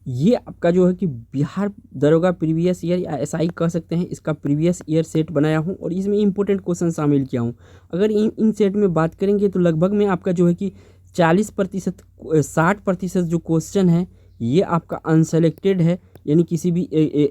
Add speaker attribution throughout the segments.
Speaker 1: ये आपका जो है कि बिहार दरोगा प्रीवियस ईयर या एसआई कह सकते हैं, इसका प्रीवियस ईयर सेट बनाया हूँ और इसमें इंपॉर्टेंट क्वेश्चन शामिल किया हूँ। अगर इन सेट में बात करेंगे तो लगभग में आपका जो है कि 40% 60% जो क्वेश्चन है ये आपका अनसेलेक्टेड है, यानी किसी भी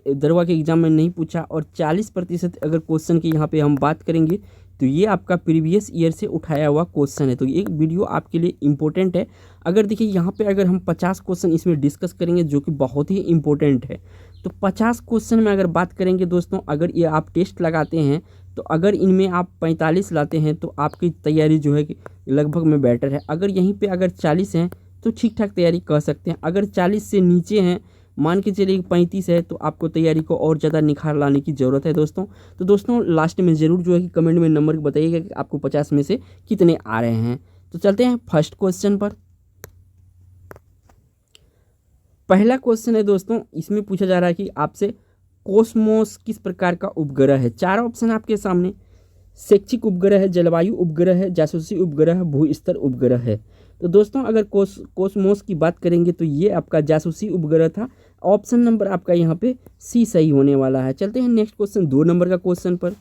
Speaker 1: दरोगा के एग्जाम में नहीं पूछा। और 40% अगर क्वेश्चन की यहाँ पे हम बात करेंगे तो ये आपका प्रीवियस ईयर से उठाया हुआ क्वेश्चन है। तो ये वीडियो आपके लिए इम्पोर्टेंट है। अगर देखिए यहाँ पे अगर हम 50 क्वेश्चन इसमें डिस्कस करेंगे जो कि बहुत ही इम्पोर्टेंट है, तो 50 क्वेश्चन में अगर बात करेंगे दोस्तों, अगर ये आप टेस्ट लगाते हैं तो अगर इनमें आप 45 लाते हैं तो आपकी तैयारी जो है कि लगभग में बेटर है। अगर यहीं पे अगर 40 हैं तो ठीक ठाक तैयारी कर सकते हैं। अगर 40 से नीचे हैं, मान के चलिए 35 है, तो आपको तैयारी को और ज़्यादा निखार लाने की ज़रूरत है दोस्तों। तो दोस्तों लास्ट में ज़रूर जो है कि कमेंट में नंबर बताइएगा कि आपको 50 में से कितने आ रहे हैं। तो चलते हैं फर्स्ट क्वेश्चन पर। पहला क्वेश्चन है दोस्तों, इसमें पूछा जा रहा है कि आपसे कोसमोस किस प्रकार का उपग्रह है। चार ऑप्शन आपके सामने, शैक्षिक उपग्रह है, जलवायु उपग्रह है, जासूसी उपग्रह है, भू स्तर उपग्रह है। तो दोस्तों अगर कोसमोस की बात करेंगे तो ये आपका जासूसी उपग्रह था। ऑप्शन नंबर आपका यहाँ पे सी सही होने वाला है। चलते हैं नेक्स्ट क्वेश्चन, 2 नंबर का क्वेश्चन पर।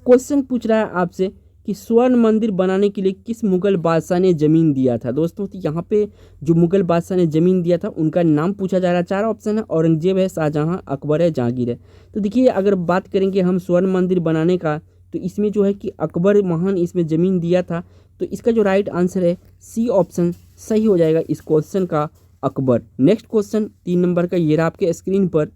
Speaker 1: क्वेश्चन पूछ रहा है आपसे कि स्वर्ण मंदिर बनाने के लिए किस मुगल बादशाह ने ज़मीन दिया था। दोस्तों तो यहाँ पे जो मुगल बादशाह ने ज़मीन दिया था उनका नाम पूछा जा रहा है। चार ऑप्शन है, औरंगजेब है, शाहजहां, अकबर है, जहांगीर है। तो देखिए अगर बात करेंगे हम स्वर्ण मंदिर बनाने का, तो इसमें जो है कि अकबर महान इसमें ज़मीन दिया था। तो इसका जो राइट आंसर है सी ऑप्शन सही हो जाएगा इस क्वेश्चन का, अकबर। नेक्स्ट क्वेश्चन 3 नंबर का, ये रहा आपके स्क्रीन पर।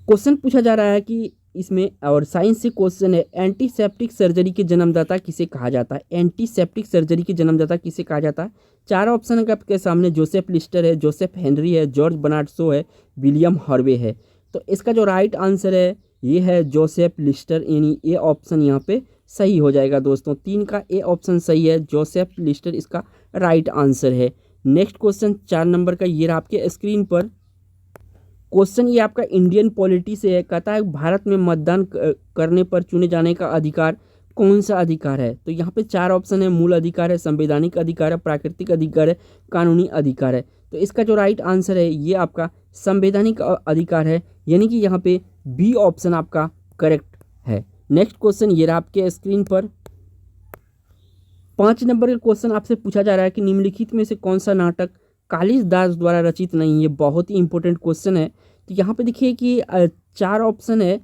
Speaker 1: क्वेश्चन पूछा जा रहा है कि इसमें, और साइंस से क्वेश्चन है, एंटीसेप्टिक सर्जरी के जन्मदाता किसे कहा जाता है। एंटीसेप्टिक सर्जरी के जन्मदाता किसे कहा जाता है। चार ऑप्शन है आपके सामने, जोसेफ लिस्टर है, जोसेफ हेनरी है, जॉर्ज बर्नार्ड शो है, विलियम हार्वे है। तो इसका जो राइट आंसर है ये है जोसेफ लिस्टर, यानी ए ऑप्शन यहाँ पे सही हो जाएगा दोस्तों। 3 का ए ऑप्शन सही है, जोसेफ लिस्टर इसका राइट आंसर है। नेक्स्ट क्वेश्चन 4 नंबर का, ये रहा आपके स्क्रीन पर। क्वेश्चन ये आपका इंडियन पॉलिटी से है। कहता है भारत में मतदान करने पर चुने जाने का अधिकार कौन सा अधिकार है। तो यहाँ पे 4 ऑप्शन है, मूल अधिकार है, संवैधानिक अधिकार है, प्राकृतिक अधिकार है, कानूनी अधिकार है। तो इसका जो राइट आंसर है ये आपका संवैधानिक अधिकार है, यानी कि यहाँ पे बी ऑप्शन आपका करेक्ट है। नेक्स्ट क्वेश्चन ये रहा आपके स्क्रीन पर। 5 नंबर का क्वेश्चन आपसे पूछा जा रहा है कि निम्नलिखित में से कौन सा नाटक कालिदास द्वारा रचित नहीं है। बहुत ही इंपॉर्टेंट क्वेश्चन है। तो यहाँ पे देखिए कि 4 ऑप्शन है,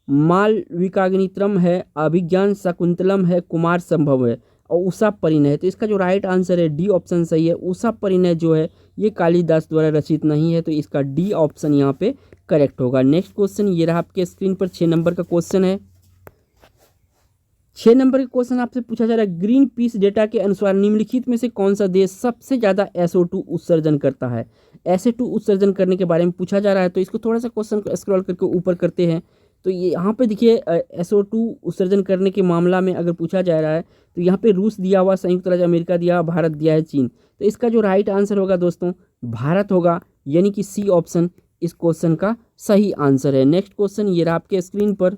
Speaker 1: मालविकाग्नित्रम है, अभिज्ञान शाकुंतलम है, कुमार संभव है और उषा परिणय है। तो इसका जो राइट आंसर है डी ऑप्शन सही है। उषा परिणय जो है ये कालिदास द्वारा रचित नहीं है, तो इसका डी ऑप्शन यहाँ पे करेक्ट होगा। नेक्स्ट क्वेश्चन ये रहा आपके स्क्रीन पर, 6 नंबर का क्वेश्चन है। 6 नंबर का क्वेश्चन आपसे पूछा जा रहा है, ग्रीन पीस डेटा के अनुसार निम्नलिखित में से कौन सा देश सबसे ज़्यादा SO2 उत्सर्जन करता है। SO2 उत्सर्जन करने के बारे में पूछा जा रहा है। तो इसको थोड़ा सा क्वेश्चन को स्क्रॉल करके ऊपर करते हैं। तो ये यहाँ पे देखिए SO2 उत्सर्जन करने के मामला में अगर पूछा जा रहा है तो यहाँ पे रूस दिया हुआ, संयुक्त राज्य अमेरिका दिया हुआ, भारत दिया है, चीन। तो इसका जो राइट आंसर होगा दोस्तों भारत होगा, यानी कि सी ऑप्शन इस क्वेश्चन का सही आंसर है। नेक्स्ट क्वेश्चन ये रहा आपके स्क्रीन पर।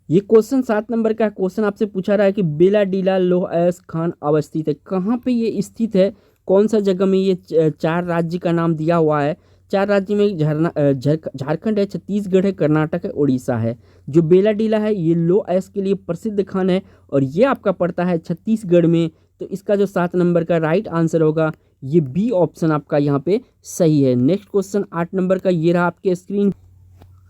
Speaker 1: ये क्वेश्चन 7 नंबर का क्वेश्चन आपसे पूछा रहा है कि बेलाडीला लोह अयस खान अवस्थित है, कहाँ पे ये स्थित है, कौन सा जगह में ये 4 राज्य का नाम दिया हुआ है। 4 राज्य में झारखंड है, छत्तीसगढ़ है, कर्नाटक है, उड़ीसा है। जो बेलाडीला है ये लोह अयस के लिए प्रसिद्ध खान है और ये आपका पड़ता है छत्तीसगढ़ में। तो इसका जो 7 नंबर का राइट आंसर होगा ये बी ऑप्शन आपका यहाँ पे सही है। नेक्स्ट क्वेश्चन 8 नंबर का, ये रहा आपके स्क्रीन।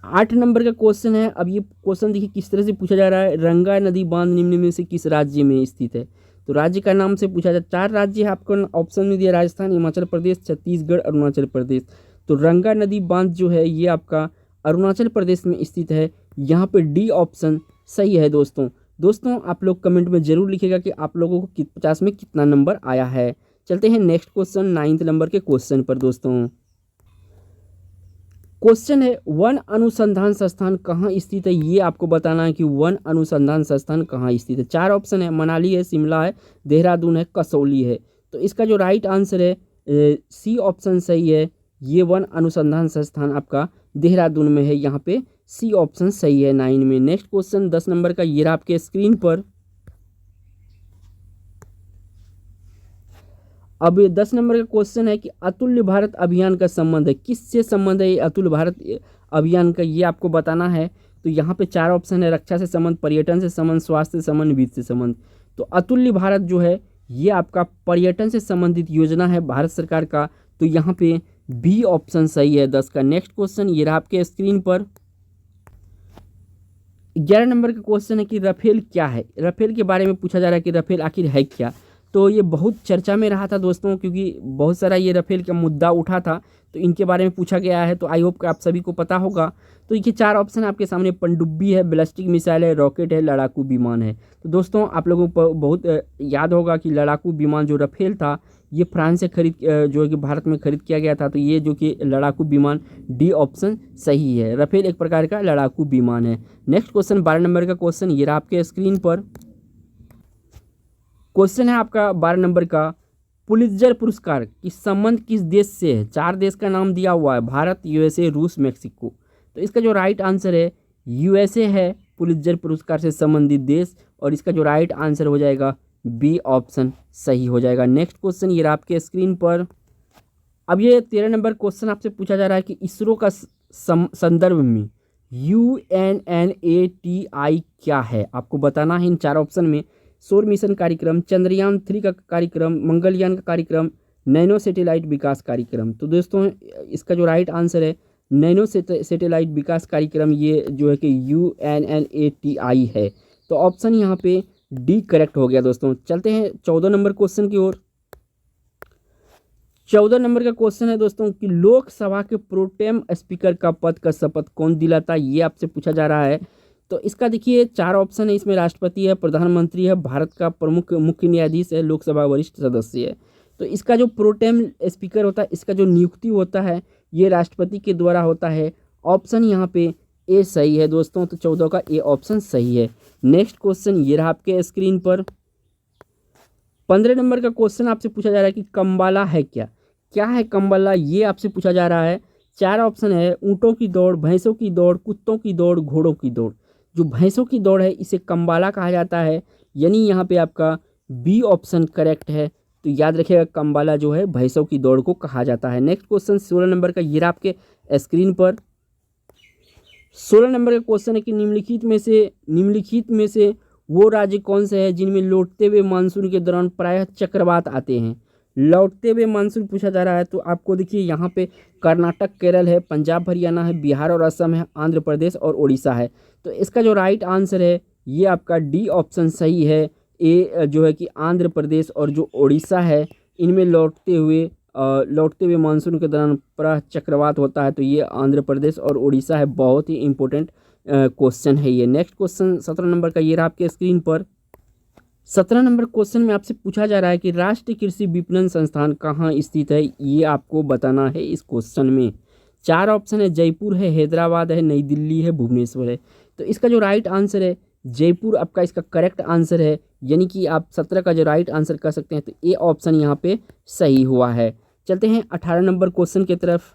Speaker 1: 8 नंबर का क्वेश्चन है। अब ये क्वेश्चन देखिए किस तरह से पूछा जा रहा है, रंगा नदी बांध निम्न में से किस राज्य में स्थित है। तो राज्य का नाम से पूछा जाए, 4 राज्य है आपको ऑप्शन में दिया, राजस्थान, हिमाचल प्रदेश, छत्तीसगढ़, अरुणाचल प्रदेश। तो रंगा नदी बांध जो है ये आपका अरुणाचल प्रदेश में स्थित है। यहाँ पे डी ऑप्शन सही है दोस्तों आप लोग कमेंट में जरूर लिखिएगा कि आप लोगों को 50 में कितना नंबर आया है। चलते हैं नेक्स्ट क्वेश्चन 9 नंबर के क्वेश्चन पर दोस्तों। क्वेश्चन है, वन अनुसंधान संस्थान कहाँ स्थित है। ये आपको बताना है कि वन अनुसंधान संस्थान कहाँ स्थित है। 4 ऑप्शन है, मनाली है, शिमला है, देहरादून है, कसौली है। तो इसका जो राइट आंसर है सी ऑप्शन सही है। ये वन अनुसंधान संस्थान आपका देहरादून में है, यहाँ पे सी ऑप्शन सही है 9 में। नेक्स्ट क्वेश्चन 10 नंबर का, ये रहा आपके स्क्रीन पर। अब ये 10 नंबर का क्वेश्चन है कि अतुल्य भारत अभियान का संबंध है, किससे संबंध है ये अतुल्य भारत अभियान का, ये आपको बताना है। तो यहाँ पे 4 ऑप्शन है, रक्षा से संबंध, पर्यटन से संबंध, स्वास्थ्य से संबंध, वित्त से संबंध। तो अतुल्य भारत जो है ये आपका पर्यटन से संबंधित योजना है भारत सरकार का। तो यहाँ पे बी ऑप्शन सही है 10 का। नेक्स्ट क्वेश्चन ये रहा आपके स्क्रीन पर। 11 नंबर का क्वेश्चन है कि राफेल क्या है। राफेल के बारे में पूछा जा रहा है कि राफेल आखिर है क्या। तो ये बहुत चर्चा में रहा था दोस्तों, क्योंकि बहुत सारा ये राफेल का मुद्दा उठा था, तो इनके बारे में पूछा गया है। तो आई होप कि आप सभी को पता होगा। तो ये 4 ऑप्शन आपके सामने, पनडुब्बी है, बैलिस्टिक मिसाइल है, रॉकेट है, लड़ाकू विमान है। तो दोस्तों आप लोगों को बहुत याद होगा कि लड़ाकू विमान जो राफेल था ये फ्रांस से जो है कि भारत में खरीद किया गया था। तो ये जो कि लड़ाकू विमान, डी ऑप्शन सही है। राफेल एक प्रकार का लड़ाकू विमान है। नेक्स्ट क्वेश्चन 12 नंबर का क्वेश्चन ये रहा आपके स्क्रीन पर। क्वेश्चन है आपका 12 नंबर का, पुलित्जर पुरस्कार की संबंध किस देश से है। 4 देश का नाम दिया हुआ है, भारत, यूएसए, रूस, मेक्सिको। तो इसका जो राइट आंसर है यूएसए है पुलित्जर पुरस्कार से संबंधित देश, और इसका जो राइट आंसर हो जाएगा बी ऑप्शन सही हो जाएगा। नेक्स्ट क्वेश्चन ये रहा आपके स्क्रीन पर। अब ये 13 नंबर क्वेश्चन आपसे पूछा जा रहा है कि इसरो का संदर्भ में UNNATI क्या है, आपको बताना है इन 4 ऑप्शन में। सौर मिशन कार्यक्रम, चंद्रयान 3 का कार्यक्रम, मंगलयान का कार्यक्रम, नैनो सैटेलाइट विकास कार्यक्रम। तो दोस्तों इसका जो राइट आंसर है नैनो सैटेलाइट विकास कार्यक्रम, ये जो है कि UNNATI है। तो ऑप्शन यहाँ पे डी करेक्ट हो गया दोस्तों। चलते हैं 14 नंबर क्वेश्चन की ओर। 14 नंबर का क्वेश्चन है दोस्तों कि लोकसभा के प्रोटेम स्पीकर का पद का शपथ कौन दिलाता है, ये आपसे पूछा जा रहा है। तो इसका देखिए 4 ऑप्शन है, इसमें राष्ट्रपति है, प्रधानमंत्री है, भारत का प्रमुख मुख्य न्यायाधीश है, लोकसभा वरिष्ठ सदस्य है। तो इसका जो प्रोटेम स्पीकर होता है, इसका जो नियुक्ति होता है ये राष्ट्रपति के द्वारा होता है। ऑप्शन यहाँ पे ए सही है दोस्तों। तो 14 का ए ऑप्शन सही है। नेक्स्ट क्वेश्चन ये रहा आपके स्क्रीन पर। 15 नंबर का क्वेश्चन आपसे पूछा जा रहा है कि कम्बाला है क्या। क्या है कम्बाला, ये आपसे पूछा जा रहा है। 4 ऑप्शन है, ऊँटों की दौड़, भैंसों की दौड़, कुत्तों की दौड़, घोड़ों की दौड़। जो भैंसों की दौड़ है इसे कम्बाला कहा जाता है, यानी यहाँ पे आपका बी ऑप्शन करेक्ट है। तो याद रखिएगा कम्बाला जो है भैंसों की दौड़ को कहा जाता है। नेक्स्ट क्वेश्चन 16 नंबर का ये रहा आपके स्क्रीन पर। 16 नंबर का क्वेश्चन है कि निम्नलिखित में से वो राज्य कौन से है जिनमें लौटते हुए मानसून के दौरान प्रायः चक्रवात आते हैं। लौटते हुए मानसून पूछा जा रहा है। तो आपको देखिए यहाँ पे कर्नाटक, केरल है, पंजाब हरियाणा है, बिहार और असम है, आंध्र प्रदेश और उड़ीसा है। तो इसका जो राइट आंसर है ये आपका डी ऑप्शन सही है। ए जो है कि आंध्र प्रदेश और जो उड़ीसा है इनमें लौटते हुए मानसून के दौरान प्रायः चक्रवात होता है। तो ये आंध्र प्रदेश और उड़ीसा है। बहुत ही इंपॉर्टेंट क्वेश्चन है ये। नेक्स्ट क्वेश्चन 17 नंबर का ये रहा आपके स्क्रीन पर। 17 नंबर क्वेश्चन में आपसे पूछा जा रहा है कि राष्ट्रीय कृषि विपणन संस्थान कहाँ स्थित है, ये आपको बताना है इस क्वेश्चन में। 4 ऑप्शन है, जयपुर है, हैदराबाद है, नई दिल्ली है, भुवनेश्वर है। तो इसका जो राइट आंसर है जयपुर आपका इसका करेक्ट आंसर है, यानी कि आप 17 का जो राइट आंसर कर सकते हैं। तो ए ऑप्शन यहाँ पे सही हुआ है। चलते हैं 18 नंबर क्वेश्चन की तरफ।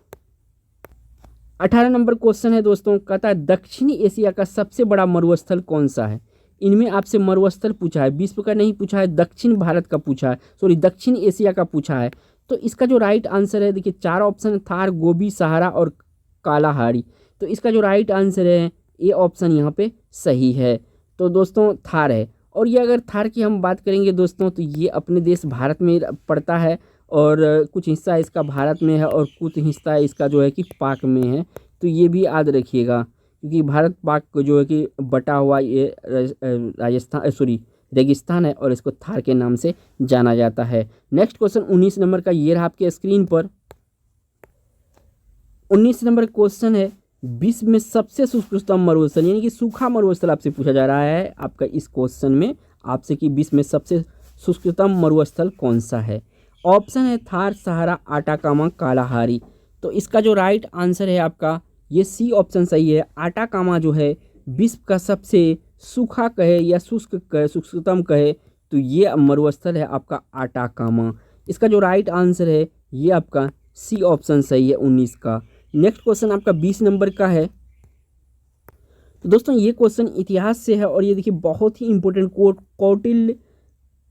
Speaker 1: 18 नंबर क्वेश्चन है दोस्तों, कहता है दक्षिणी एशिया का सबसे बड़ा मरुस्थल कौन सा है। इनमें आपसे मरुस्थल पूछा है, विश्व का नहीं पूछा है, दक्षिण भारत का पूछा है, सॉरी दक्षिण एशिया का पूछा है। तो इसका जो राइट आंसर है देखिए 4 ऑप्शन, थार, गोबी, सहारा और कालाहारी। तो इसका जो राइट आंसर है ए ऑप्शन यहाँ पे सही है। तो दोस्तों थार है। और ये अगर थार की हम बात करेंगे दोस्तों तो ये अपने देश भारत में पड़ता है, और कुछ हिस्सा इसका भारत में है और कुछ हिस्सा इसका जो है कि पाक में है। तो ये भी याद रखिएगा, क्योंकि भारत पाक को जो है कि बटा हुआ ये रेगिस्तान है और इसको थार के नाम से जाना जाता है। नेक्स्ट क्वेश्चन 19 नंबर का ये रहा आपके स्क्रीन पर। 19 नंबर क्वेश्चन है, विश्व में सबसे शुष्कतम मरुस्थल यानी कि सूखा मरुस्थल आपसे पूछा जा रहा है आपका इस क्वेश्चन में आपसे कि विश्व में सबसे शुष्कतम मरुस्थल कौन सा है। ऑप्शन है थार, सहारा, आटाकामा, कालाहारी। तो इसका जो राइट आंसर है आपका ये सी ऑप्शन सही है। आटाकामा जो है विश्व का सबसे सूखा कहे या शुष्कतम कहे तो ये मरुस्थल है आपका आटाकामा। इसका जो राइट आंसर है ये आपका सी ऑप्शन सही है 19 का। नेक्स्ट क्वेश्चन आपका 20 नंबर का है। तो दोस्तों ये क्वेश्चन इतिहास से है और ये देखिए बहुत ही इंपॉर्टेंट कौटिल्य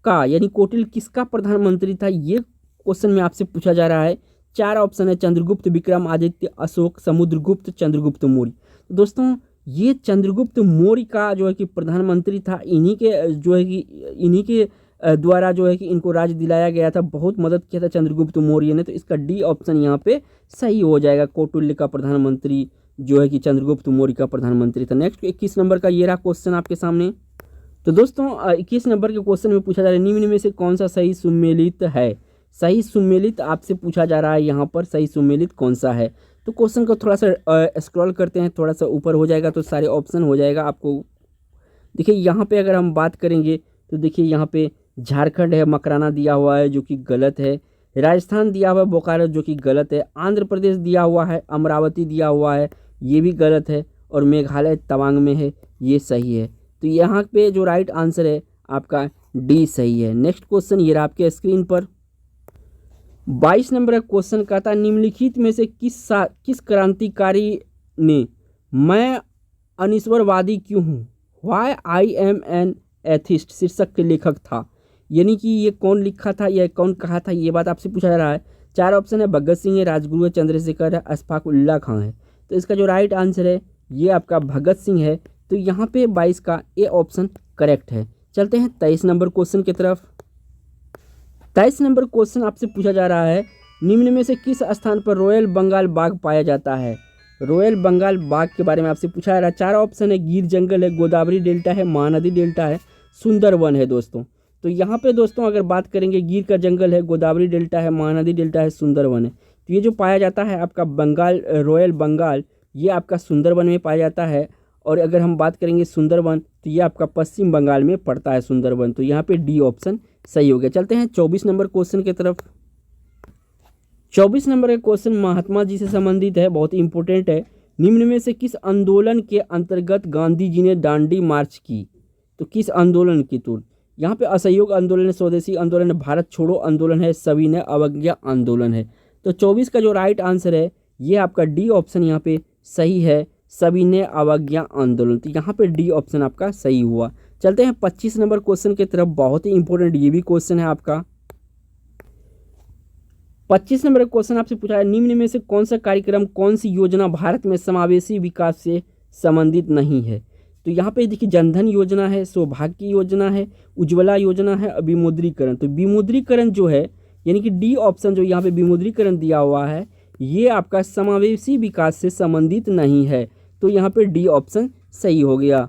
Speaker 1: का यानी कौटिल्य किसका प्रधानमंत्री था, ये क्वेश्चन में आपसे पूछा जा रहा है, 4 ऑप्शन है, चंद्रगुप्त, विक्रमादित्य, अशोक, समुद्रगुप्त, चंद्रगुप्त मौर्य। तो दोस्तों ये चंद्रगुप्त मौर्य का जो है कि प्रधानमंत्री था, इन्हीं के जो है कि इन्हीं के द्वारा जो है कि इनको राज दिलाया गया था, बहुत मदद किया था चंद्रगुप्त मौर्य ने। तो इसका डी ऑप्शन यहाँ पे सही हो जाएगा, कौटिल्य का प्रधानमंत्री जो है कि चंद्रगुप्त मौर्य का प्रधानमंत्री था। नेक्स्ट 21 नंबर का ये रहा क्वेश्चन आपके सामने। तो दोस्तों 21 नंबर के क्वेश्चन में पूछा जा रहा है, निम्न में से कौन सा सही सुमेलित है। सही सुमेलित आपसे पूछा जा रहा है यहाँ पर, सही सुमेलित कौन सा है। तो क्वेश्चन को थोड़ा सा स्क्रॉल करते हैं, थोड़ा सा ऊपर हो जाएगा तो सारे ऑप्शन हो जाएगा आपको। देखिए यहाँ पे अगर हम बात करेंगे तो देखिए यहाँ पे झारखंड है, मकराना दिया हुआ है जो कि गलत है, राजस्थान दिया हुआ है बोकारो जो कि गलत है, आंध्र प्रदेश दिया हुआ है, अमरावती दिया हुआ है, ये भी गलत है, और मेघालय तवांग में है, ये सही है। तो यहाँ पे जो राइट आंसर है आपका डी सही है। नेक्स्ट क्वेश्चन ये रहा आपके स्क्रीन पर। 22 नंबर का क्वेश्चन कहता है, निम्नलिखित में से किस क्रांतिकारी ने मैं अनिश्वरवादी क्यों हूँ, why I am an atheist शीर्षक के लेखक था। यानी कि ये कौन लिखा था या कौन कहा था, ये बात आपसे पूछा जा रहा है। 4 ऑप्शन है, भगत सिंह है, राजगुरु है, चंद्रशेखर है, अशफाक उल्लाह खां है। तो इसका जो राइट आंसर है ये आपका भगत सिंह है। तो यहाँ पे 22 का ए ऑप्शन करेक्ट है। चलते हैं 23 नंबर क्वेश्चन की तरफ। 23 नंबर क्वेश्चन आपसे पूछा जा रहा है, निम्न में से किस स्थान पर रॉयल बंगाल बाघ पाया जाता है। रॉयल बंगाल बाघ के बारे में आपसे पूछा जा रहा है। 4 ऑप्शन है, गिर जंगल है, गोदावरी डेल्टा है, महानदी डेल्टा है, सुंदरवन है दोस्तों। तो यहाँ पे दोस्तों अगर बात करेंगे, गिर का जंगल है, गोदावरी डेल्टा है, महानदी डेल्टा है, सुंदरवन है। तो ये जो पाया जाता है आपका बंगाल, रॉयल बंगाल, ये आपका सुंदरवन में पाया जाता है। और अगर हम बात करेंगे सुंदरवन, तो ये आपका पश्चिम बंगाल में पड़ता है सुंदरवन। तो यहाँ पे डी ऑप्शन सही हो गया। चलते हैं 24 नंबर क्वेश्चन की तरफ। 24 नंबर का क्वेश्चन महात्मा जी से संबंधित है, बहुत ही इंपॉर्टेंट है। निम्न में से किस आंदोलन के अंतर्गत गांधी जी ने दांडी मार्च की। तो किस आंदोलन की, तो यहाँ पे असहयोग आंदोलन है, स्वदेशी आंदोलन है, भारत छोड़ो आंदोलन है, सविनय अवज्ञा आंदोलन है। तो 24 का जो राइट आंसर है ये आपका डी ऑप्शन यहाँ पे सही है, सविनय अवज्ञा आंदोलन। तो यहाँ पे डी ऑप्शन आपका सही हुआ। चलते हैं 25 नंबर क्वेश्चन की तरफ, बहुत ही इंपॉर्टेंट ये भी क्वेश्चन है आपका। 25 नंबर क्वेश्चन आपसे पूछा है, निम्न में से कौन सा कार्यक्रम, कौन सी योजना भारत में समावेशी विकास से संबंधित नहीं है। तो यहाँ पे देखिए जनधन योजना है, सौभाग्य योजना है, उज्ज्वला योजना है, विमुद्रीकरण। तो विमुद्रीकरण जो है यानी कि डी ऑप्शन जो यहाँ पे विमुद्रीकरण दिया हुआ है ये आपका समावेशी विकास से संबंधित नहीं है। तो यहाँ पे डी ऑप्शन सही हो गया।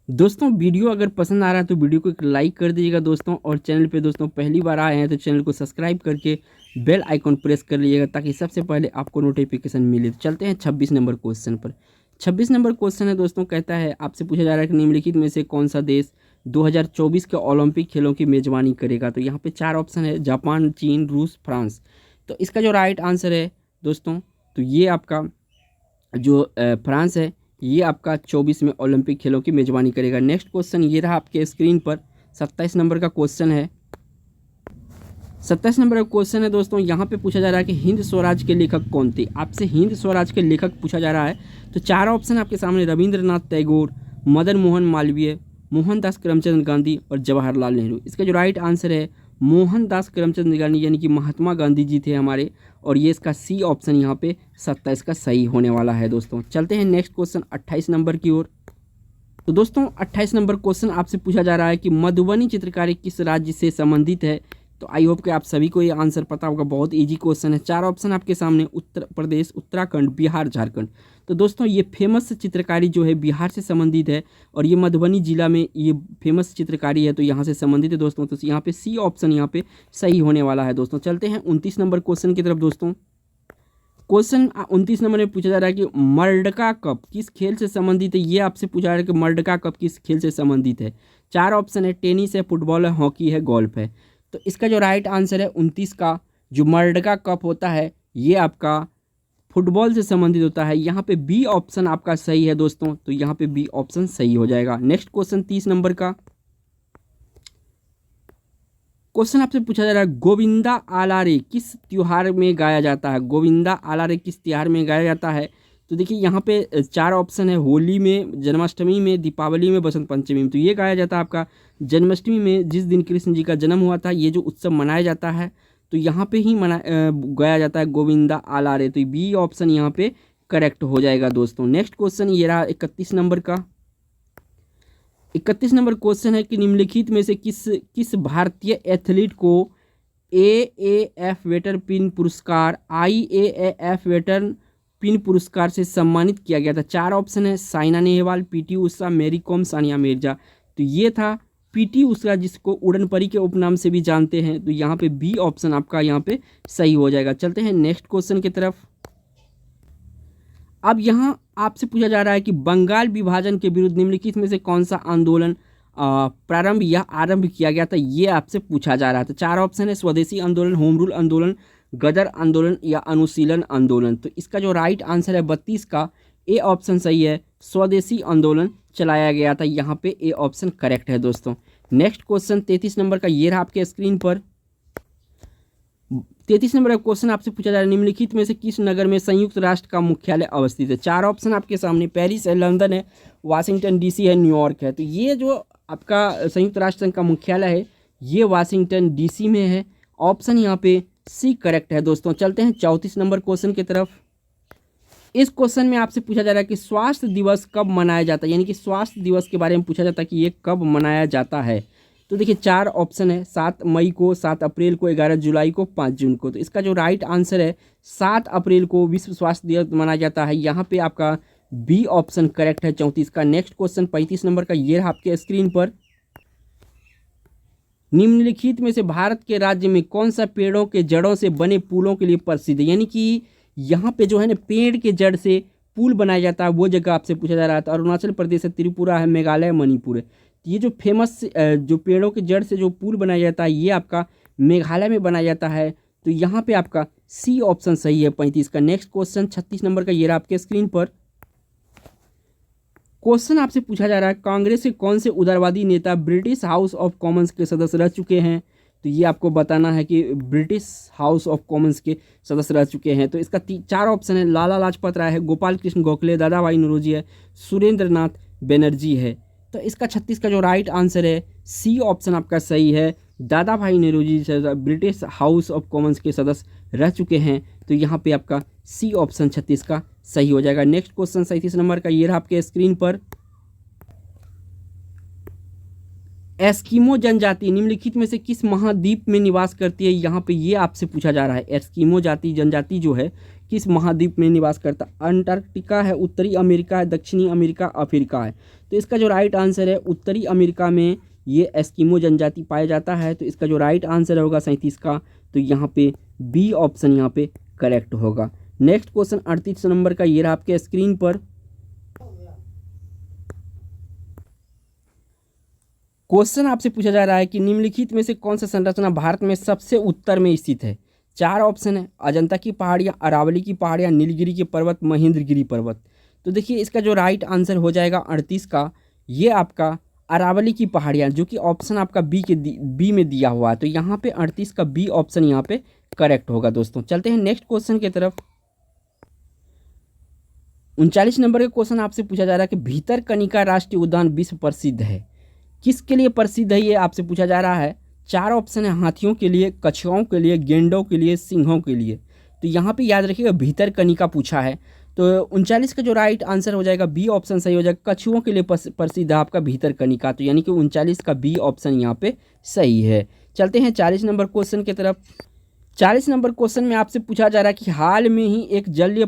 Speaker 1: दोस्तों वीडियो अगर पसंद आ रहा है तो वीडियो को एक लाइक कर दीजिएगा दोस्तों, और चैनल पे दोस्तों पहली बार आए हैं तो चैनल को सब्सक्राइब करके बेल आइकॉन प्रेस कर लीजिएगा ताकि सबसे पहले आपको नोटिफिकेशन मिले। तो चलते हैं 26 नंबर क्वेश्चन पर। 26 नंबर क्वेश्चन है दोस्तों, कहता है आपसे पूछा जा रहा है कि निम्नलिखित में से कौन सा देश 2024 के ओलंपिक खेलों की मेजबानी करेगा। तो यहाँ पे 4 ऑप्शन है, जापान, चीन, रूस, फ्रांस। तो इसका जो राइट आंसर है दोस्तों, तो ये आपका जो फ्रांस है ये आपका 24 में ओलंपिक खेलों की मेजबानी करेगा। नेक्स्ट क्वेश्चन ये रहा आपके स्क्रीन पर, 27 नंबर का क्वेश्चन है। 27 नंबर का क्वेश्चन है दोस्तों, यहाँ पे पूछा जा रहा है कि हिंद स्वराज के लेखक कौन थे। आपसे हिंद स्वराज के लेखक पूछा जा रहा है। तो 4 ऑप्शन आपके सामने, रविंद्रनाथ टैगोर, मदन मोहन मालवीय, मोहनदास करमचंद गांधी और जवाहरलाल नेहरू। इसका जो राइट आंसर है मोहनदास करमचंद गांधी यानी कि महात्मा गांधी जी थे हमारे, और ये इसका सी ऑप्शन यहाँ पे 27 का सही होने वाला है दोस्तों। चलते हैं नेक्स्ट क्वेश्चन 28 नंबर की ओर। तो दोस्तों 28 नंबर क्वेश्चन आपसे पूछा जा रहा है कि मधुबनी चित्रकारी किस राज्य से संबंधित है। तो आई होप कि आप सभी को ये आंसर पता होगा, बहुत इजी क्वेश्चन है। 4 ऑप्शन आपके सामने, उत्तर प्रदेश, उत्तराखंड, बिहार, झारखंड। तो दोस्तों ये फेमस चित्रकारी जो है बिहार से संबंधित है, और ये मधुबनी जिला में ये फेमस चित्रकारी है, तो यहाँ से संबंधित है दोस्तों। तो यहाँ पे सी ऑप्शन यहाँ पे सही होने वाला है दोस्तों। चलते हैं 29 नंबर क्वेश्चन की तरफ दोस्तों। क्वेश्चन 29 नंबर में पूछा जा रहा है कि मर्डका कप किस खेल से संबंधित है। ये आपसे पूछा जा रहा है कि मर्डका कप किस खेल से संबंधित है। 4 ऑप्शन है, टेनिस है, फुटबॉल है, हॉकी है, गोल्फ है। तो इसका जो राइट आंसर है 29 का, जो मर्डका कप होता है ये आपका फुटबॉल से संबंधित होता है। यहाँ पे बी ऑप्शन आपका सही है दोस्तों। तो यहाँ पे बी ऑप्शन सही हो जाएगा। नेक्स्ट क्वेश्चन 30 नंबर का क्वेश्चन आपसे पूछा जा रहा है, गोविंदा आलारे किस त्योहार में गाया जाता है। गोविंदा आलारे किस त्योहार में गाया जाता है। तो देखिए यहाँ पे 4 ऑप्शन है, होली में, जन्माष्टमी में, दीपावली में, बसंत पंचमी में। तो ये गाया जाता है आपका जन्माष्टमी में, जिस दिन कृष्ण जी का जन्म हुआ था, ये जो उत्सव मनाया जाता है, तो यहाँ पे ही गाया जाता है गोविंदा आला रे। तो बी ऑप्शन यहाँ पे करेक्ट हो जाएगा दोस्तों। नेक्स्ट क्वेश्चन ये रहा 31 नंबर का। 31 नंबर क्वेश्चन है कि निम्नलिखित में से किस भारतीय एथलीट को AAF वेटर पिन पुरस्कार, IAAF वेटर पिन पुरस्कार से सम्मानित किया गया था? 4 ऑप्शन है, Saina Nehwal, PT Usha, Mary com, Sania Mirza. तो ये था PT उषा, जिसको उड़न परी के उपनाम से भी जानते हैं। तो यहाँ पे बी ऑप्शन आपका यहाँ पे सही हो जाएगा। चलते हैं नेक्स्ट क्वेश्चन की तरफ। अब यहाँ आपसे पूछा जा रहा है कि बंगाल विभाजन के विरुद्ध निम्नलिखित में से कौन सा आंदोलन प्रारंभ या आरंभ किया गया था? ये आपसे पूछा जा रहा था। 4 ऑप्शन है, स्वदेशी आंदोलन, होम रूल आंदोलन, गदर आंदोलन या अनुशीलन आंदोलन। तो इसका जो राइट आंसर है 32 का ए ऑप्शन सही है, स्वदेशी आंदोलन चलाया गया था। यहाँ पे ए ऑप्शन करेक्ट है दोस्तों। नेक्स्ट क्वेश्चन 33 नंबर का ये रहा आपके स्क्रीन पर। 33 नंबर का क्वेश्चन आपसे पूछा जा रहा है, निम्नलिखित में से किस नगर में संयुक्त राष्ट्र का मुख्यालय अवस्थित है? 4 ऑप्शन आपके सामने, पेरिस है, लंदन है, वाशिंगटन DC है, न्यूयॉर्क है। तो ये जो आपका संयुक्त राष्ट्र संघ का मुख्यालय है, ये वाशिंगटन DC में है। ऑप्शन यहाँ पे सी करेक्ट है दोस्तों। चलते हैं 34 नंबर क्वेश्चन की तरफ। इस क्वेश्चन में आपसे पूछा जा रहा है कि स्वास्थ्य दिवस कब मनाया जाता है, यानी कि स्वास्थ्य दिवस के बारे में पूछा जाता है कि ये कब मनाया जाता है। तो देखिए 4 ऑप्शन है, 7 मई को, 7 अप्रैल को, 11 जुलाई को, 5 जून को। तो इसका जो राइट आंसर है 7 अप्रैल को विश्व स्वास्थ्य दिवस मनाया जाता है। यहाँ पे आपका बी ऑप्शन करेक्ट है 34 का। नेक्स्ट क्वेश्चन 35 नंबर का ये रहा आपके स्क्रीन पर। निम्नलिखित में से भारत के राज्य में कौन सा पेड़ों के जड़ों से बने पुलों के लिए प्रसिद्ध है? यानी कि यहाँ पे जो है ना पेड़ के जड़ से पुल बनाया जाता है, वो जगह आपसे पूछा जा रहा था। अरुणाचल प्रदेश है, त्रिपुरा है, मेघालय, मणिपुर है। ये जो फेमस जो पेड़ों के जड़ से जो पुल बनाया जाता है, ये आपका मेघालय में बनाया जाता है। तो यहाँ पे आपका सी ऑप्शन सही है 35 का। नेक्स्ट क्वेश्चन 36 नंबर का ये रहा आपके स्क्रीन पर। क्वेश्चन आपसे पूछा जा रहा है, कांग्रेस के कौन से उदारवादी नेता ब्रिटिश हाउस ऑफ कॉमन्स के सदस्य रह चुके हैं? तो ये आपको बताना है कि ब्रिटिश हाउस ऑफ कॉमन्स के सदस्य रह चुके हैं। तो इसका 4 ऑप्शन है, लाला लाजपत राय है, गोपाल कृष्ण गोखले, दादा भाई नौरोजी है, सुरेंद्र नाथ बनर्जी है। तो इसका 36 का जो राइट आंसर है सी ऑप्शन आपका सही है, Dadabhai Naoroji British House of Commons के सदस्य रह चुके हैं। तो यहाँ पे आपका सी ऑप्शन 36 का सही हो जाएगा। नेक्स्ट क्वेश्चन 37 नंबर का ये रहा आपके स्क्रीन पर। एस्किमो जनजाति निम्नलिखित में से किस महाद्वीप में निवास करती है? यहाँ पे ये आपसे पूछा जा रहा है, एस्किमो जनजाति जो है किस महाद्वीप में निवास करता है? अंटार्कटिका है, उत्तरी अमेरिका है, दक्षिणी अमेरिका, अफ्रीका है। तो इसका जो राइट आंसर है उत्तरी अमेरिका में ये एस्किमो जनजाति पाया जाता है। तो इसका जो राइट आंसर होगा 37 का। तो यहाँ पे बी ऑप्शन यहाँ पे करेक्ट होगा। नेक्स्ट क्वेश्चन 38 नंबर का ये रहा आपके स्क्रीन पर। क्वेश्चन आपसे पूछा जा रहा है कि निम्नलिखित में से कौन सा संरचना भारत में सबसे उत्तर में स्थित है? 4 ऑप्शन है, अजंता की पहाड़ियाँ, अरावली की पहाड़ियाँ, नीलगिरी के पर्वत, महेंद्रगिरी पर्वत। तो देखिए इसका जो राइट आंसर हो जाएगा 38 का, ये आपका अरावली की पहाड़ियाँ, जो कि ऑप्शन आपका बी में दिया हुआ है। तो यहाँ पे 38 का बी ऑप्शन यहाँ पे करेक्ट होगा दोस्तों। चलते हैं नेक्स्ट क्वेश्चन की तरफ। 39 नंबर का क्वेश्चन आपसे पूछा जा रहा है कि भीतरकनिका राष्ट्रीय उद्यान विश्व प्रसिद्ध है, किसके लिए प्रसिद्ध है? ये आपसे पूछा जा रहा है। 4 ऑप्शन है, हाथियों के लिए, कछुओं के लिए, गेंडों के लिए, सिंहों के लिए। तो यहाँ पे याद रखिएगा भीतरकनिका पूछा है। तो 39 का जो राइट आंसर हो जाएगा बी ऑप्शन सही हो जाएगा, कछुओं के लिए प्रसिद्ध है आपका भीतरकनिका। तो यानी कि 39 का बी ऑप्शन यहाँ पे सही है। चलते हैं 40 नंबर क्वेश्चन की तरफ। 40 नंबर क्वेश्चन में आपसे पूछा जा रहा है कि हाल में ही एक जलीय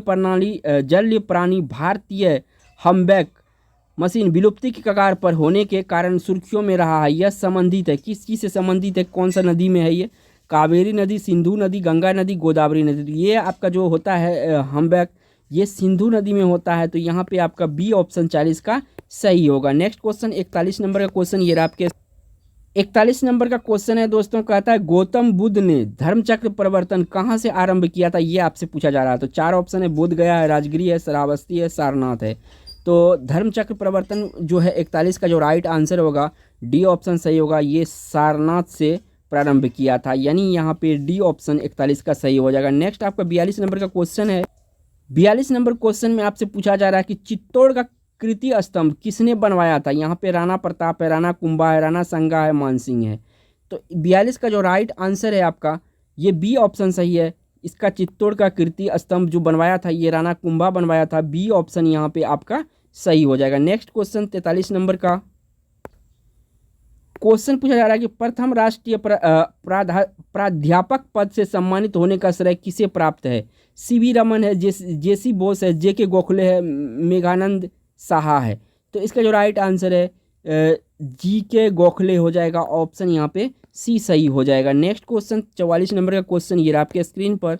Speaker 1: प्राणी भारतीय हम्बैक मशीन विलुप्ति की कगार पर होने के कारण सुर्खियों में रहा है। यह संबंधित है, किस चीज़ से संबंधित है, कौन सा नदी में है ये? कावेरी नदी, सिंधु नदी, गंगा नदी, गोदावरी नदी। तो ये आपका जो होता है हम्बैक, ये सिंधु नदी में होता है। तो यहाँ पे आपका बी ऑप्शन 40 का सही होगा। नेक्स्ट क्वेश्चन 41 नंबर का क्वेश्चन ये रहा आपके 41 नंबर का क्वेश्चन है दोस्तों, कहता है गौतम बुद्ध ने धर्मचक्र परिवर्तन कहाँ से आरंभ किया था? ये आपसे पूछा जा रहा है। तो 4 ऑप्शन है, बोध गया है, राजगिरी है, श्रावस्ती है, सारनाथ है। तो धर्मचक्र परिवर्तन जो है 41 का जो राइट आंसर होगा डी ऑप्शन सही होगा, ये सारनाथ से प्रारंभ किया था। यानी यहाँ पे डी ऑप्शन 41 का सही हो जाएगा। नेक्स्ट आपका 42 नंबर का क्वेश्चन है। 42 नंबर क्वेश्चन में आपसे पूछा जा रहा है कि चित्तौड़ का कृति स्तंभ किसने बनवाया था। यहाँ पे राणा प्रताप है, राणा कुंभा है, राणा संगा है, मानसिंह है। तो 42 का जो राइट आंसर है आपका ये बी ऑप्शन सही है। इसका चित्तौड़ का कीर्ति स्तंभ जो बनवाया था ये राणा कुंभा बनवाया था। बी ऑप्शन यहाँ पे आपका सही हो जाएगा। नेक्स्ट क्वेश्चन 43 नंबर का क्वेश्चन पूछा जा रहा है कि प्रथम राष्ट्रीय प्राध्यापक पद से सम्मानित होने का श्रेय किसे प्राप्त है। सीवी रमन है, जेसी बोस है, जेके गोखले है, मेघानंद साहा है। तो इसका जो राइट आंसर है जी के गोखले हो जाएगा। ऑप्शन यहाँ पे सी सही हो जाएगा। नेक्स्ट क्वेश्चन 44 नंबर का क्वेश्चन ये आपके स्क्रीन पर।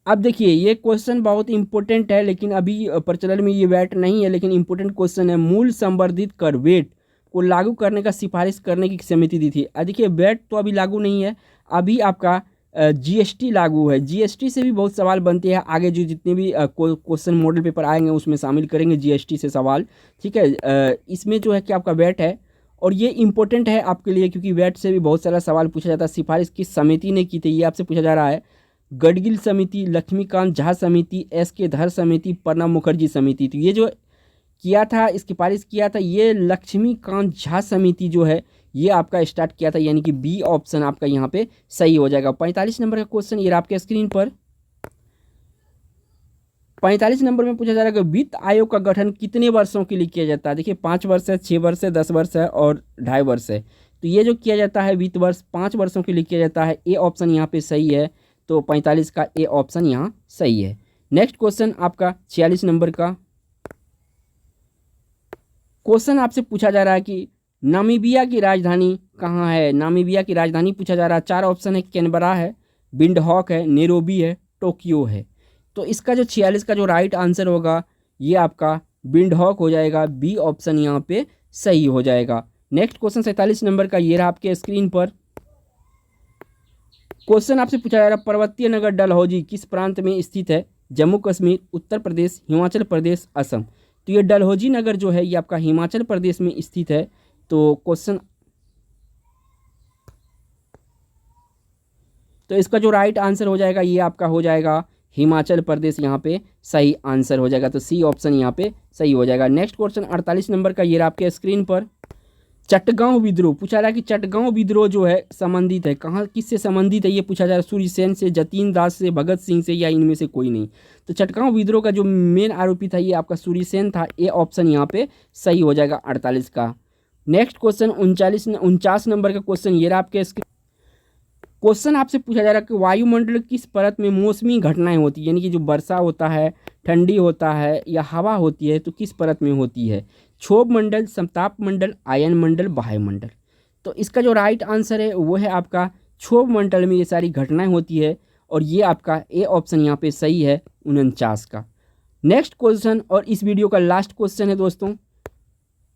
Speaker 1: अब देखिए ये क्वेश्चन बहुत इंपॉर्टेंट है, लेकिन अभी प्रचलन में ये वैट नहीं है, लेकिन इंपॉर्टेंट क्वेश्चन है। मूल संवर्धित कर वेट को लागू करने का सिफारिश करने की समिति दी थी। देखिए वैट तो अभी लागू नहीं है, अभी आपका जीएसटी लागू है। जीएसटी से भी बहुत सवाल बनते हैं, आगे जो जितने भी क्वेश्चन मॉडल पेपर आएंगे उसमें शामिल करेंगे जीएसटी से सवाल। ठीक है, इसमें जो है कि आपका वैट है और ये इंपॉर्टेंट है आपके लिए, क्योंकि वैट से भी बहुत सारा सवाल पूछा जाता है। सिफारिश किस समिति ने की थी ये आपसे पूछा जा रहा है। गडगिल समिति, लक्ष्मीकांत झा समिति, एस.के. धर समिति, प्रणब मुखर्जी समिति। तो ये जो किया था, सिफारिश किया था, ये लक्ष्मीकांत झा समिति जो है ये आपका स्टार्ट किया था, यानी कि बी ऑप्शन आपका यहाँ पे सही हो जाएगा। 45 नंबर का क्वेश्चन ये आपके स्क्रीन पर। 45 नंबर में पूछा जा रहा है कि वित्त आयोग का गठन कितने वर्षों के लिए किया जाता है। देखिए 5 वर्ष है, 6 वर्ष है, 10 वर्ष है और 2.5 वर्ष है। तो ये जो किया जाता है वित्त वर्ष 5 वर्षों के लिए किया जाता है। ए ऑप्शन यहाँ पे सही है, तो 45 का ए ऑप्शन यहाँ सही है। नेक्स्ट क्वेश्चन आपका 46 नंबर का क्वेश्चन आपसे पूछा जा रहा है कि नामीबिया की राजधानी कहाँ है। नामीबिया की राजधानी पूछा जा रहा है। 4 ऑप्शन है, कैनबरा है, विंडहॉक है, नैरोबी है, टोक्यो है। तो इसका जो 46 का जो राइट आंसर होगा ये आपका विंडहॉक हो जाएगा। बी ऑप्शन यहाँ पे सही हो जाएगा। नेक्स्ट क्वेश्चन 47 नंबर का ये रहा आपके स्क्रीन पर। क्वेश्चन आपसे पूछा जा रहा है पर्वतीय नगर डलहौजी किस प्रांत में स्थित है। जम्मू कश्मीर, उत्तर प्रदेश, हिमाचल प्रदेश, असम। तो ये डलहौजी नगर जो है ये आपका हिमाचल प्रदेश में स्थित है। तो क्वेश्चन तो इसका जो राइट आंसर हो जाएगा ये आपका हो जाएगा हिमाचल प्रदेश, यहाँ पे सही आंसर हो जाएगा। तो सी ऑप्शन यहाँ पे सही हो जाएगा। नेक्स्ट क्वेश्चन 48 नंबर का ये आपके स्क्रीन पर। चटगांव विद्रोह पूछा जा रहा है कि चटगांव विद्रोह जो है संबंधित है कहाँ, किससे संबंधित है ये पूछा जा रहा है। सूर्यसेन से, जतीन दास से, भगत सिंह से, या इनमें से कोई नहीं। तो चटगांव विद्रोह का जो मेन आरोपी था ये आपका सूर्यसेन था। ए ऑप्शन यहाँ पे सही हो जाएगा 48 का। नेक्स्ट क्वेश्चन 49 नंबर का क्वेश्चन ये रहा आपके क्वेश्चन आपसे पूछा जा रहा है कि वायुमंडल किस परत में मौसमी घटनाएं होती है, यानी कि जो वर्षा होता है, ठंडी होता है या हवा होती है, तो किस परत में होती है। क्षोभ मंडल, समताप मंडल, आयन मंडल, वायुमंडल। तो इसका जो राइट आंसर है वो है आपका क्षोभ मंडल में ये सारी घटनाएं होती है, और ये आपका ए ऑप्शन यहाँ पे सही है 49 का। नेक्स्ट क्वेश्चन और इस वीडियो का लास्ट क्वेश्चन है दोस्तों।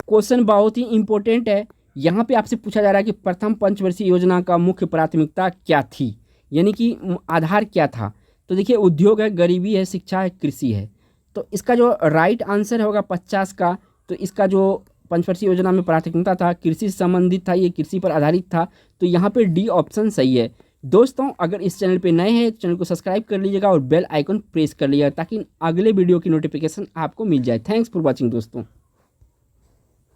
Speaker 1: क्वेश्चन बहुत ही इंपॉर्टेंट है। यहाँ पे आपसे पूछा जा रहा है कि प्रथम पंचवर्षीय योजना का मुख्य प्राथमिकता क्या थी, यानी कि आधार क्या था। तो देखिए उद्योग है, गरीबी है, शिक्षा है, कृषि है। तो इसका जो राइट आंसर होगा 50 का। तो इसका जो पंचवर्षीय योजना में प्राथमिकता था कृषि से संबंधित था, ये कृषि पर आधारित था। तो यहाँ पे डी ऑप्शन सही है। दोस्तों अगर इस चैनल पे नए हैं चैनल को सब्सक्राइब कर लीजिएगा और बेल आइकन प्रेस कर लीजिएगा ताकि अगले वीडियो की नोटिफिकेशन आपको मिल जाए। थैंक्स फॉर वॉचिंग दोस्तों।